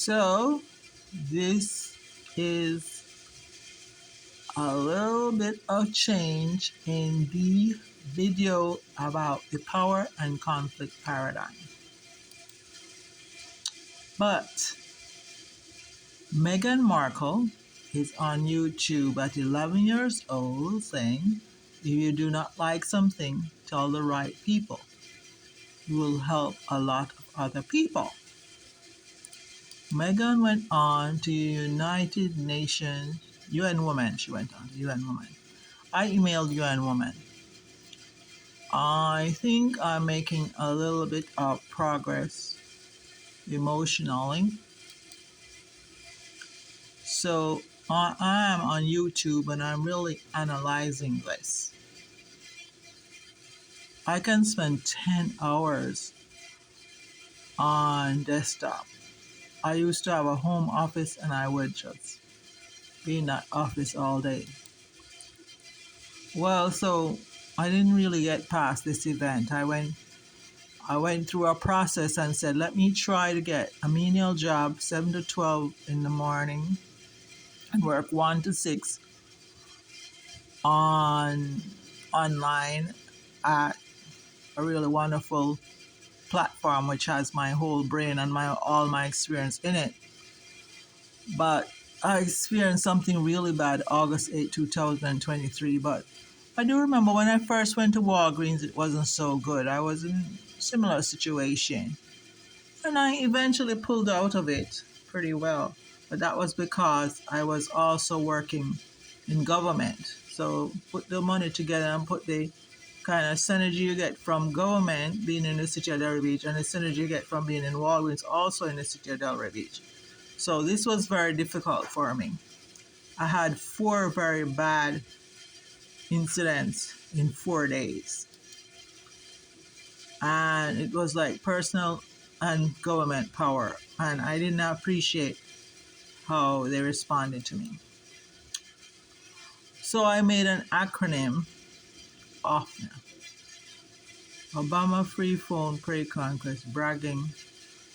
So, this is a little bit of change in the video about the power and conflict paradigm. But Meghan Markle is on YouTube at 11 years old saying, if you do not like something, tell the right people. You will help a lot of other people. Meghan went on to United Nations, UN Women. She went on to UN Women. I emailed UN Women. I think I'm making a little bit of progress emotionally. So I am on YouTube and I'm really analyzing this. I can spend 10 hours on desktop. I used to have a home office and I would just be in that office all day. Well, so I didn't really get past this event. I went through a process and said, let me try to get a menial job 7 to 12 in the morning and work 1 to 6 online at a really wonderful platform which has my whole brain and all my experience in it. But I experienced something really bad August 8, 2023. But I do remember when I first went to Walgreens, it wasn't so good. I was in a similar situation. And I eventually pulled out of it pretty well. But that was because I was also working in government. So put the money together and put the kind of synergy you get from government being in the city of Delray Beach and the synergy you get from being in Walgreens also in the city of Delray Beach. So this was very difficult for me. I had 4 very bad incidents in 4 days. And it was like personal and government power. And I didn't appreciate how they responded to me. So I made an acronym, OFNA. Obama Free Phone Prey Conquest, Bragging,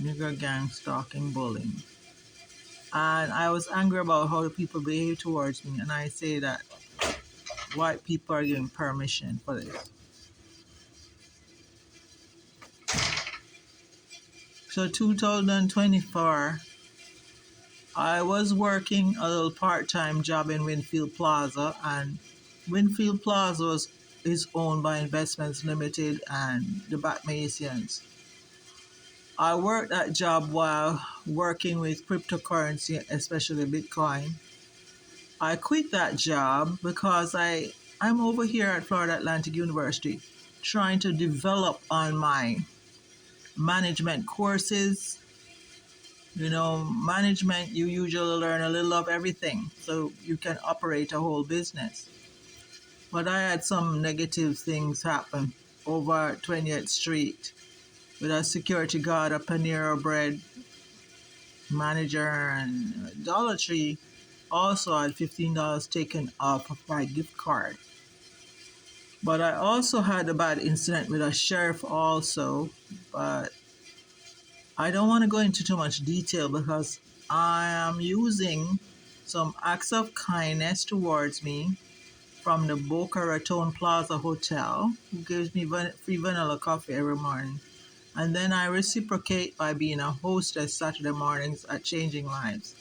Nigger Gang Stalking, Bullying. And I was angry about how the people behave towards me. And I say that white people are giving permission for this. So 2024, I was working a little part-time job in Winfield Plaza, and Winfield Plaza is owned by Investments Limited and the Batmasians. I worked that job while working with cryptocurrency, especially Bitcoin. I quit that job because I'm over here at Florida Atlantic University trying to develop on my management courses. You know, management, you usually learn a little of everything so you can operate a whole business. But I had some negative things happen over 20th Street with a security guard, a Panera Bread manager, and Dollar Tree also had $15 taken off of my gift card. But I also had a bad incident with a sheriff also, but I don't want to go into too much detail because I am using some acts of kindness towards me from the Boca Raton Plaza Hotel, who gives me free vanilla coffee every morning. And then I reciprocate by being a hostess Saturday mornings at Changing Lives.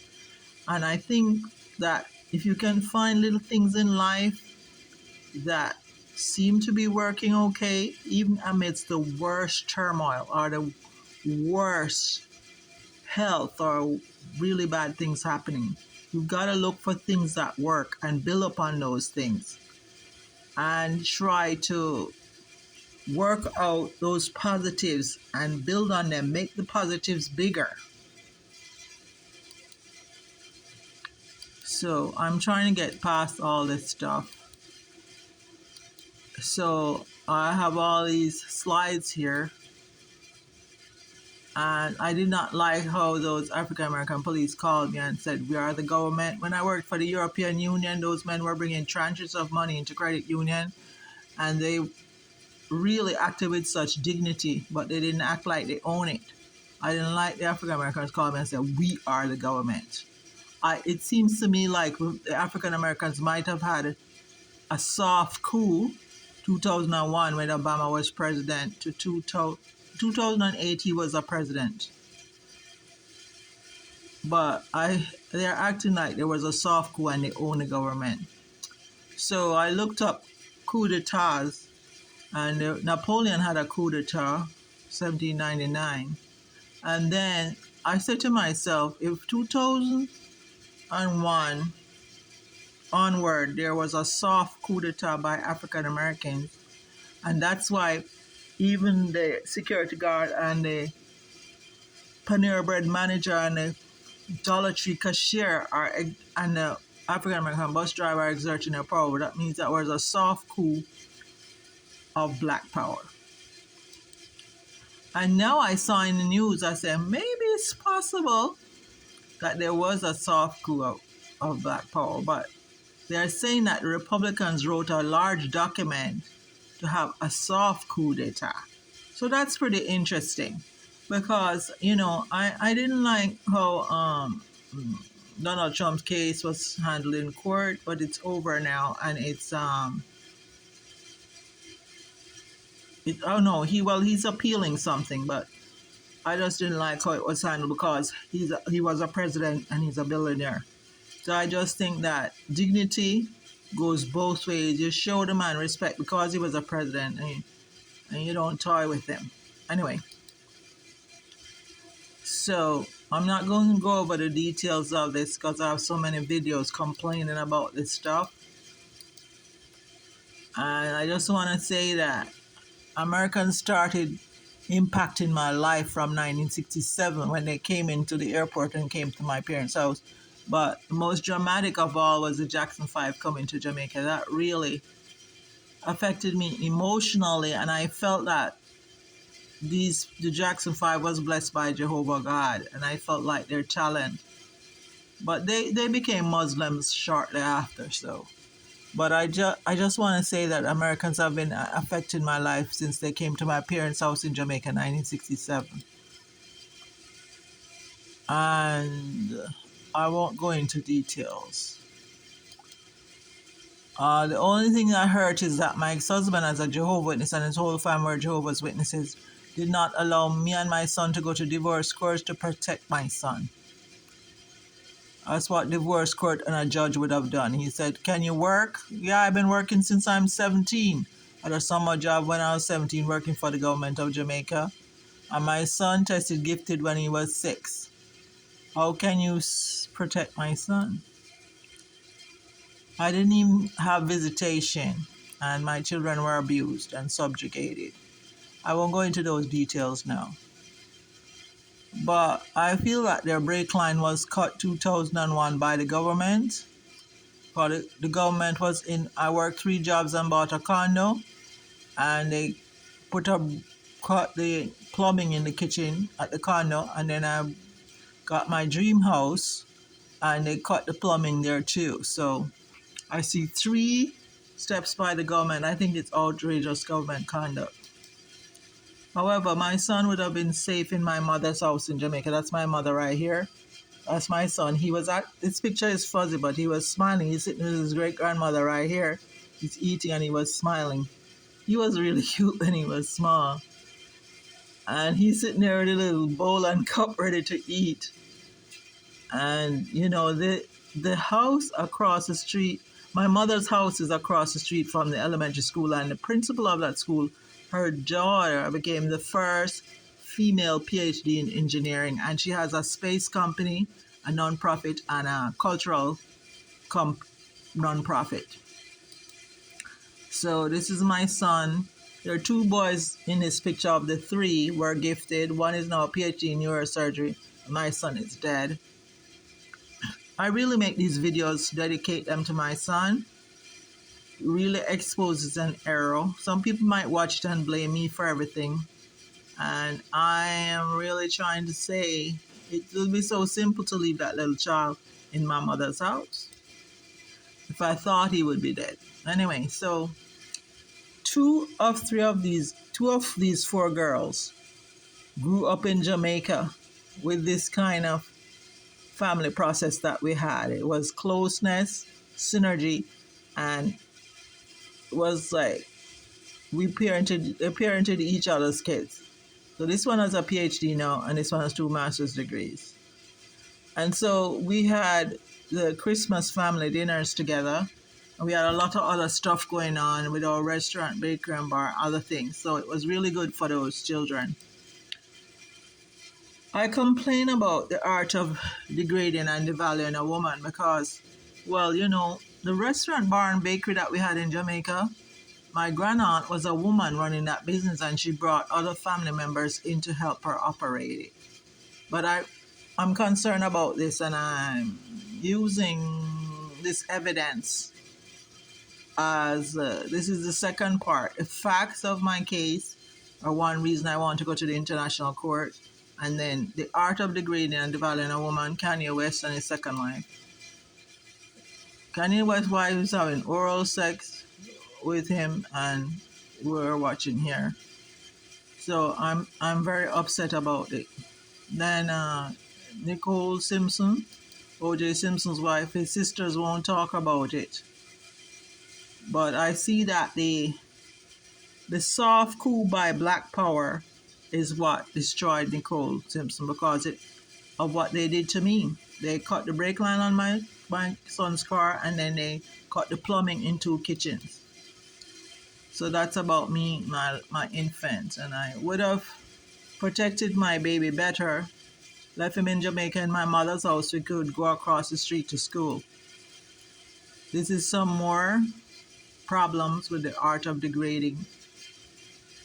And I think that if you can find little things in life that seem to be working okay, even amidst the worst turmoil or the worst health or really bad things happening, you've got to look for things that work and build upon those things and try to work out those positives and build on them, make the positives bigger. So I'm trying to get past all this stuff. So I have all these slides here, and I did not like how those African American police called me and said, we are the government. When I worked for the European Union, those men were bringing tranches of money into credit union, and they really acted with such dignity, but they didn't act like they own it. I didn't like the African Americans calling me and said, "We are the government." It seems to me like the African Americans might have had a soft coup 2001 when Obama was president to 2008 he was a president. But they're acting like there was a soft coup and they own the government. So I looked up coup d'etats, and Napoleon had a coup d'etat, 1799. And then I said to myself, if 2001 onward there was a soft coup d'etat by African Americans, and that's why even the security guard and the Panera Bread manager and the Dollar Tree cashier and the African American bus driver are exerting their power. That means that was a soft coup of black power. And now I saw in the news, I said, maybe it's possible that there was a soft coup of black power, but they're saying that the Republicans wrote a large document to have a soft coup d'etat. So that's pretty interesting because, I didn't like how Donald Trump's case was handled in court, but it's over now, and he's appealing something, but I just didn't like how it was handled because he was a president and he's a billionaire. So I just think that dignity goes both ways. You show the man respect because he was a president, and you don't toy with him. Anyway, so I'm not going to go over the details of this because I have so many videos complaining about this stuff. And I just want to say that Americans started impacting my life from 1967 when they came into the airport and came to my parents' house. But the most dramatic of all was the Jackson 5 coming to Jamaica. That really affected me emotionally, and I felt that the Jackson 5 was blessed by Jehovah God, and I felt like their talent. But they became Muslims shortly after, so. But I just want to say that Americans have been affecting my life since they came to my parents' house in Jamaica in 1967. And I won't go into details. The only thing I heard is that my ex-husband, as a Jehovah's Witness, and his whole family were Jehovah's Witnesses, did not allow me and my son to go to divorce court to protect my son. That's what divorce court and a judge would have done. He said, "Can you work?" "Yeah, I've been working since I'm 17. I had a summer job when I was 17 working for the government of Jamaica. And my son tested gifted when he was 6. How can you protect my son?" I didn't even have visitation, and my children were abused and subjugated. I won't go into those details now. But I feel that their brake line was cut 2001 by the government. But the government was I worked 3 jobs and bought a condo, and they cut the plumbing in the kitchen at the condo, and then I got my dream house, and they cut the plumbing there too. So I see 3 steps by the government. I think it's outrageous government conduct. However, my son would have been safe in my mother's house in Jamaica. That's my mother right here. That's my son. This picture is fuzzy, but he was smiling. He's sitting with his great-grandmother right here. He's eating and he was smiling. He was really cute when he was small. And he's sitting there with a little bowl and cup ready to eat. And, the house across the street, my mother's house is across the street from the elementary school, and the principal of that school, her daughter became the first female PhD in engineering, and she has a space company, a nonprofit, and a cultural nonprofit. So this is my son. There are 2 boys in this picture. Of the 3 were gifted. One is now a PhD in neurosurgery. My son is dead. I really make these videos, dedicate them to my son. It really exposes an error. Some people might watch it and blame me for everything. And I am really trying to say it would be so simple to leave that little child in my mother's house if I thought he would be dead. Anyway, so 2 of these 4 girls grew up in Jamaica with this kind of family process that we had. It was closeness, synergy, and it was like we parented each other's kids. So this one has a PhD now, and this one has two master's degrees. And so we had the Christmas family dinners together. And we had a lot of other stuff going on with our restaurant, bakery, and bar, other things. So it was really good for those children. I complain about the art of degrading and devaluing a woman because, well, the restaurant, bar, and bakery that we had in Jamaica, my grandaunt was a woman running that business and she brought other family members in to help her operate it. But I'm concerned about this and I'm using this evidence as this is the second part. The facts of my case are one reason I want to go to the international court. And then the art of degrading and devaluing a woman, Kanye West and his second wife. Kanye West's wife is having oral sex with him and we're watching here. So I'm very upset about it. Then Nicole Simpson, O.J. Simpson's wife, his sisters won't talk about it. But I see that the soft coup by Black Power is what destroyed Nicole Simpson because of what they did to me. They cut the brake line on my son's car and then they cut the plumbing in 2 kitchens. So that's about me, my infant. And I would have protected my baby better, left him in Jamaica in my mother's house. We could go across the street to school. This is some more problems with the art of degrading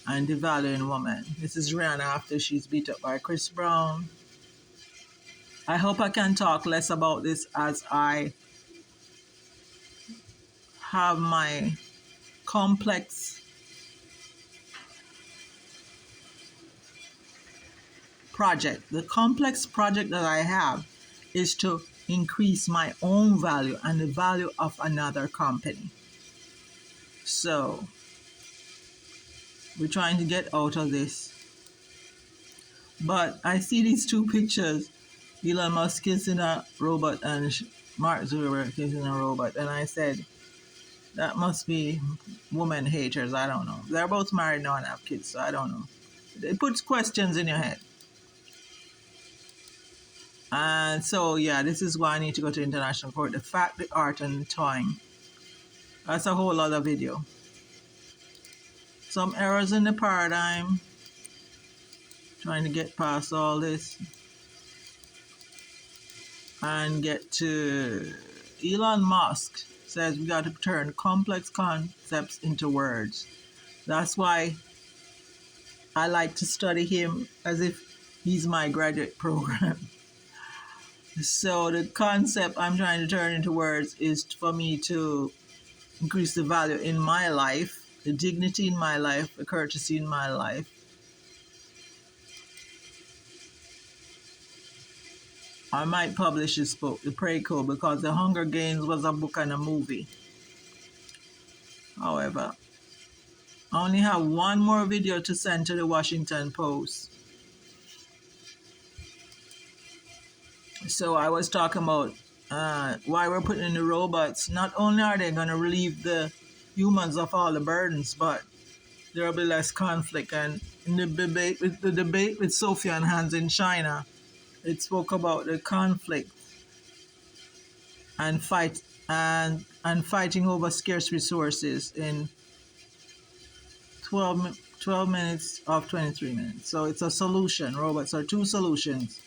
and devaluing women. This is Rihanna after she's beat up by Chris Brown. I hope I can talk less about this as I have my complex project. The complex project that I have is to increase my own value and the value of another company. So we're trying to get out of this. But I see these 2 pictures, Elon Musk kissing a robot and Mark Zuckerberg kissing a robot. And I said, that must be woman haters. I don't know. They're both married now and have kids, so I don't know. It puts questions in your head. And so, yeah, this is why I need to go to international court. The fact, the art, and the toying. That's a whole other video. Some errors in the paradigm. Trying to get past all this. And get to Elon Musk says we got to turn complex concepts into words. That's why I like to study him as if he's my graduate program. So the concept I'm trying to turn into words is for me to increase the value in my life, the dignity in my life, the courtesy in my life. I might publish this book, The Prey Code, because The Hunger Games was a book and a movie. However, I only have one more video to send to the Washington Post. So I was talking about why we're putting in the robots. Not only are they going to relieve the humans of all the burdens, but there will be less conflict. And in the debate with Sophia and Hans in China, it spoke about the conflict and fighting over scarce resources in 12 minutes of 23 minutes. So it's a solution. Robots are 2 solutions